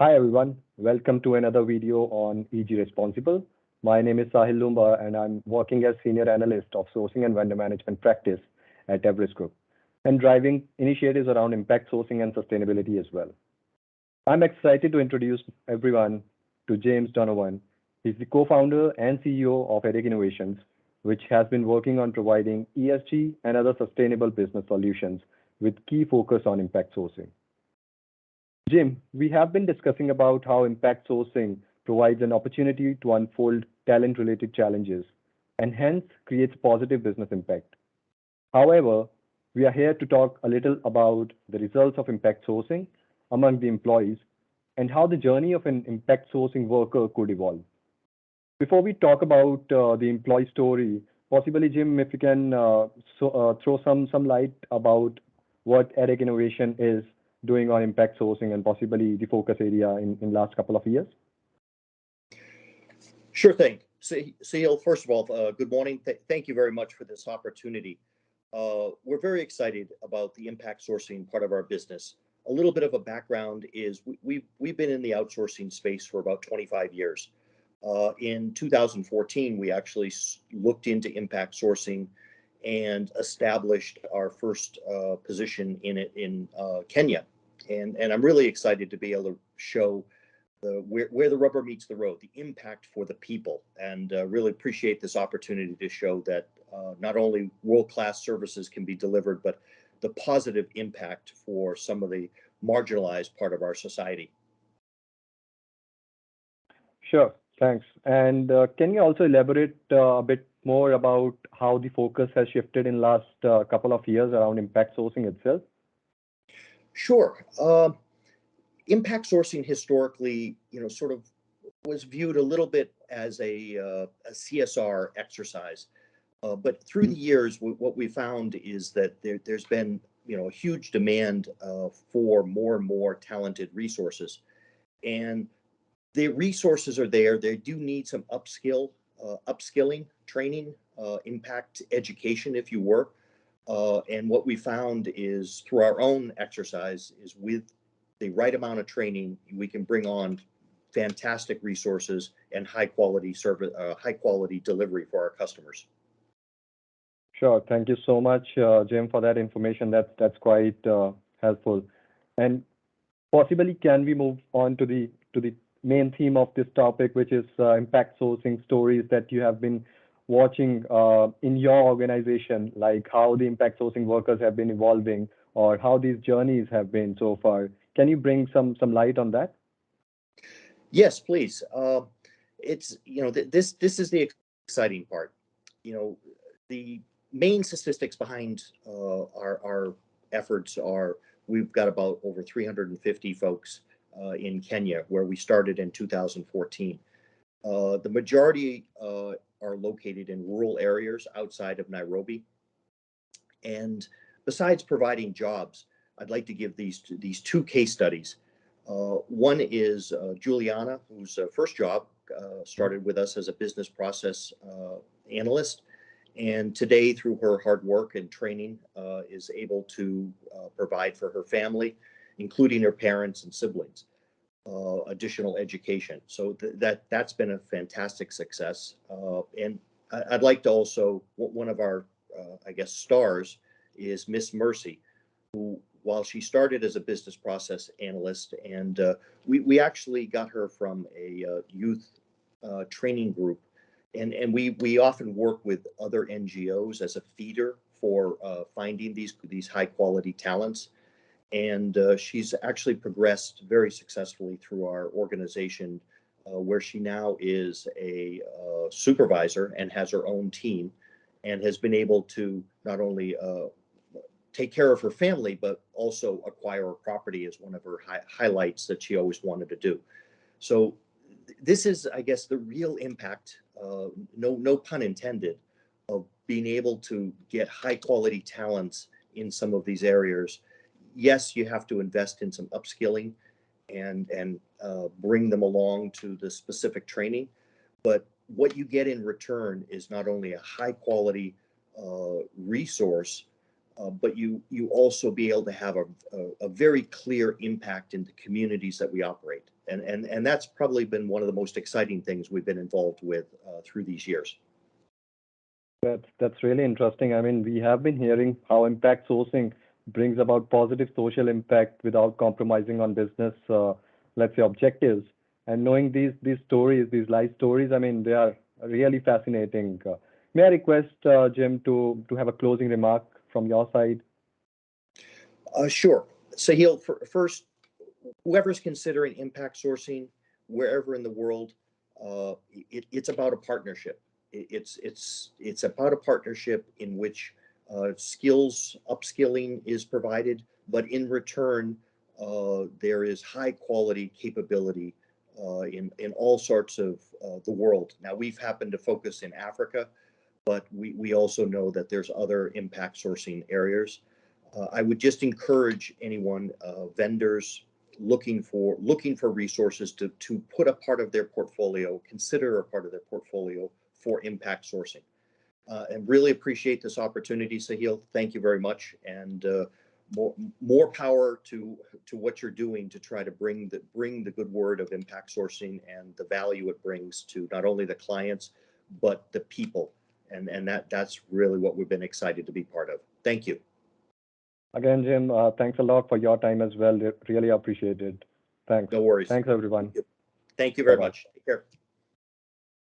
Hi everyone, welcome to another video on EG Responsible. My name is Sahil Loomba and I'm working as Senior Analyst of Sourcing and Vendor Management Practice at Everest Group and driving initiatives around impact sourcing and sustainability as well. I'm excited to introduce everyone to James Donovan. He's the co-founder and CEO of ADEC Innovations, which has been working on providing ESG and other sustainable business solutions with key focus on impact sourcing. Jim, we have been discussing about how impact sourcing provides an opportunity to unfold talent-related challenges and hence creates positive business impact. However, we are here to talk a little about the results of impact sourcing among the employees and how the journey of an impact sourcing worker could evolve. Before we talk about the employee story, possibly Jim, if you can throw some light about what ADEC Innovation is doing on impact sourcing and possibly the focus area in last couple of years? Sure thing. Sahil, first of all, good morning. Thank you very much for this opportunity. We're very excited about the impact sourcing part of our business. A little bit of a background is we've been in the outsourcing space for about 25 years. In 2014, we actually looked into impact sourcing and established our first position in it in Kenya. And I'm really excited to be able to show where the rubber meets the road, the impact for the people, and really appreciate this opportunity to show that not only world-class services can be delivered, but the positive impact for some of the marginalized part of our society. Sure, thanks. And can you also elaborate a bit more about how the focus has shifted in last couple of years around impact sourcing itself? Sure. Impact sourcing historically, sort of was viewed a little bit as a CSR exercise. But through the years, what we found is that there's been, a huge demand for more and more talented resources. And the resources are there. They do need some upskilling, training, impact education, if you were. And what we found is through our own exercise is with the right amount of training, we can bring on fantastic resources and high quality service, high quality delivery for our customers. Sure. Thank you so much, Jim, for that information. That's quite helpful. And possibly, can we move on to the main theme of this topic, which is impact sourcing stories that you have been watching in your organization, like how the impact sourcing workers have been evolving or how these journeys have been so far. Can you bring some light on that? Yes, please. It's, this is the exciting part. The main statistics behind our efforts are we've got about over 350 folks in Kenya, where we started in 2014. The majority are located in rural areas outside of Nairobi. And besides providing jobs, I'd like to give these two case studies. One is Julianna, whose first job started with us as a business process analyst. And today, through her hard work and training, is able to provide for her family, including her parents and siblings, additional education. So that's been a fantastic success. And I'd like to also, one of our, stars is Miss Mercy, who, while she started as a business process analyst, and we actually got her from a youth training group. And we often work with other NGOs as a feeder for finding these high quality talents. And she's actually progressed very successfully through our organization, where she now is a supervisor and has her own team and has been able to not only take care of her family, but also acquire a property as one of her highlights that she always wanted to do. So this is, I guess, the real impact, no pun intended, of being able to get high quality talents in some of these areas. Yes, you have to invest in some upskilling and bring them along to the specific training. But what you get in return is not only a high quality resource, but you also be able to have a very clear impact in the communities that we operate. And that's probably been one of the most exciting things we've been involved with through these years. That's really interesting. I mean, we have been hearing how impact sourcing brings about positive social impact without compromising on business, let's say, objectives. And knowing these stories, these life stories, I mean, they are really fascinating. May I request Jim to have a closing remark from your side? Sure. Sahil, first, whoever's considering impact sourcing wherever in the world, it's about a partnership. It's about a partnership in which skills upskilling is provided, but in return, there is high quality capability in all sorts of the world. Now, we've happened to focus in Africa, but we also know that there's other impact sourcing areas. I would just encourage anyone, vendors looking for resources to put a part of their portfolio, consider a part of their portfolio for impact sourcing. And really appreciate this opportunity, Sahil. Thank you very much, and more power to what you're doing to try to bring the good word of impact sourcing and the value it brings to not only the clients but the people. And that's really what we've been excited to be part of. Thank you. Again, Jim, thanks a lot for your time as well. Really appreciate it. Thanks. No worries. Thanks, everyone. Thank you very Bye-bye. much. Take care.